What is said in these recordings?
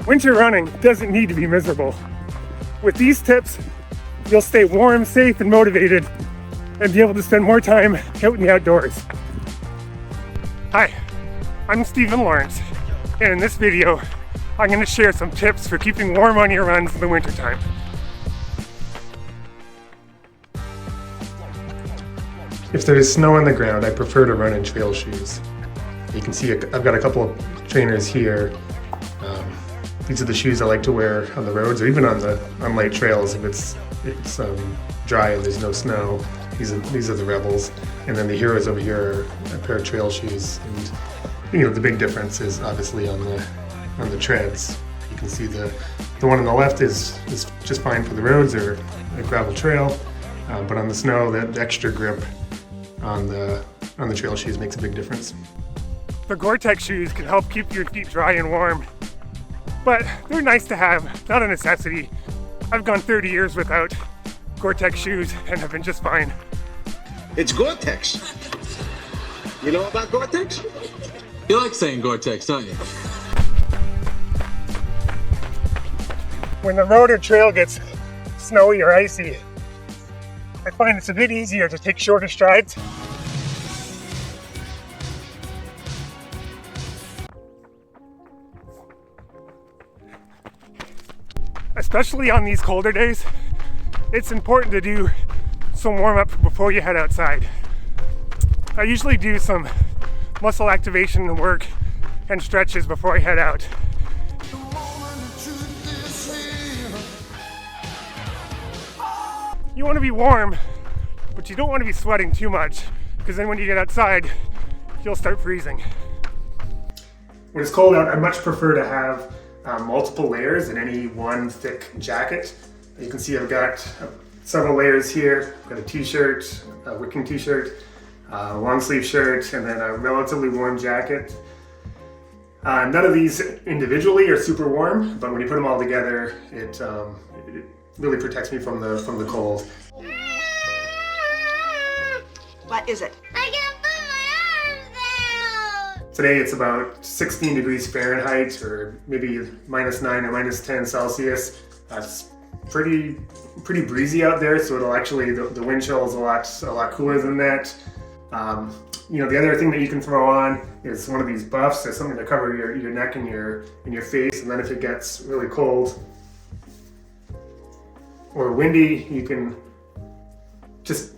Winter running doesn't need to be miserable. With these tips, you'll stay warm, safe, and motivated, and be able to spend more time out in the outdoors. Hi, I'm Stephen Lawrence, and in this video, I'm going to share some tips for keeping warm on your runs in the wintertime. If there is snow on the ground, I prefer to run in trail shoes. You can see I've got a couple of trainers here. These are the shoes I like to wear on the roads or even on light trails if it's dry and there's no snow. These are the Rebels, and then the Heroes over here are a pair of trail shoes. And the big difference is obviously on the treads. You can see the one on the left is just fine for the roads or a gravel trail, but on the snow, that extra grip on the trail shoes makes a big difference. The Gore-Tex shoes can help keep your feet dry and warm, but they're nice to have, not a necessity. I've gone 30 years without Gore-Tex shoes and have been just fine. It's Gore-Tex. You know about Gore-Tex? You like saying Gore-Tex, don't you? When the road or trail gets snowy or icy, I find it's a bit easier to take shorter strides. Especially on these colder days, it's important to do some warm-up before you head outside. I usually do some muscle activation work and stretches before I head out. You want to be warm, but you don't want to be sweating too much, because then when you get outside, you'll start freezing. When it's cold out, I much prefer to have multiple layers in any one thick jacket. You can see I've got several layers here. I've got a t-shirt, a wicking t-shirt, a long sleeve shirt, and then a relatively warm jacket. None of these individually are super warm, but when you put them all together, it really protects me from the cold. What is it? I can't put my arms down! Today it's about 16 degrees Fahrenheit, or maybe -9 or -10 Celsius. It's pretty breezy out there, so it'll actually, the wind chill is a lot cooler than that. The other thing that you can throw on is one of these buffs. There's something to cover your neck and your face, and then if it gets really cold or windy, you can just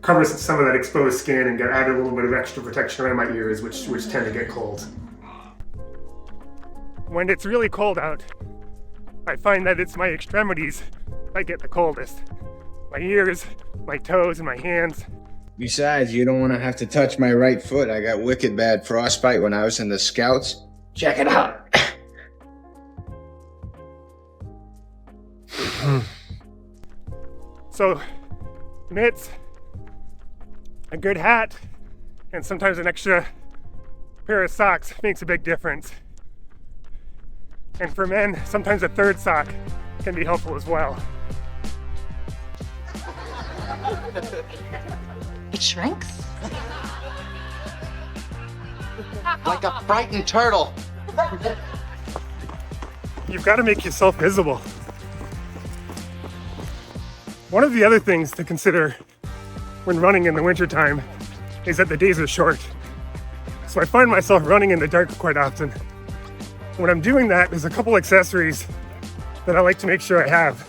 cover some of that exposed skin and add a little bit of extra protection around my ears, which tend to get cold. When it's really cold out, I find that it's my extremities that get the coldest. My ears, my toes, and my hands. Besides, you don't want to have to touch my right foot. I got wicked bad frostbite when I was in the Scouts. Check it out. So, mitts, a good hat, and sometimes an extra pair of socks makes a big difference. And for men, sometimes a third sock can be helpful as well. It shrinks? Like a frightened turtle. You've got to make yourself visible. One of the other things to consider when running in the wintertime is that the days are short. So I find myself running in the dark quite often. When I'm doing that, there's a couple accessories that I like to make sure I have.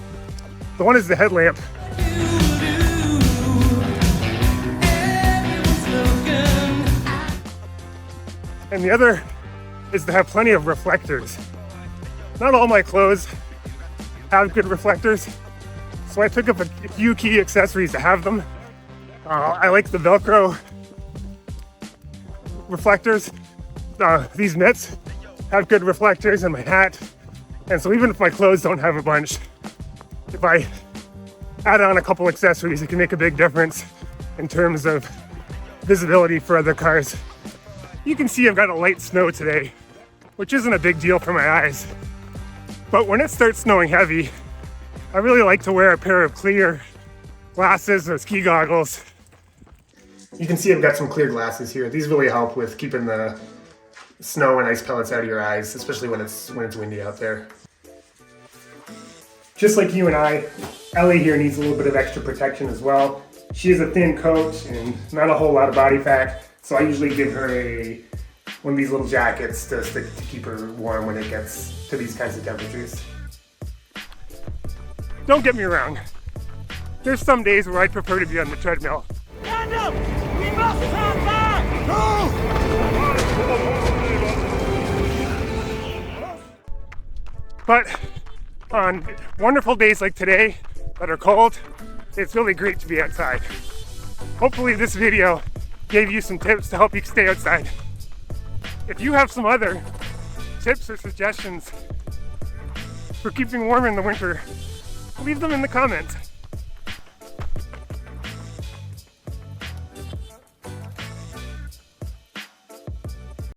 The one is the headlamp. And the other is to have plenty of reflectors. Not all my clothes have good reflectors, so I took up a few key accessories to have them. I like the Velcro reflectors. These mitts have good reflectors, and my hat. And so even if my clothes don't have a bunch, if I add on a couple accessories, it can make a big difference in terms of visibility for other cars. You can see I've got a light snow today, which isn't a big deal for my eyes. But when it starts snowing heavy, I really like to wear a pair of clear glasses or ski goggles. You can see I've got some clear glasses here. These really help with keeping the snow and ice pellets out of your eyes, especially when it's windy out there. Just like you and I, Ellie here needs a little bit of extra protection as well. She has a thin coat and not a whole lot of body fat, so I usually give her one of these little jackets to keep her warm when it gets to these kinds of temperatures. Don't get me wrong, there's some days where I'd prefer to be on the treadmill. Stand up! We must stand back! But on wonderful days like today that are cold, it's really great to be outside. Hopefully this video gave you some tips to help you stay outside. If you have some other tips or suggestions for keeping warm in the winter, leave them in the comments.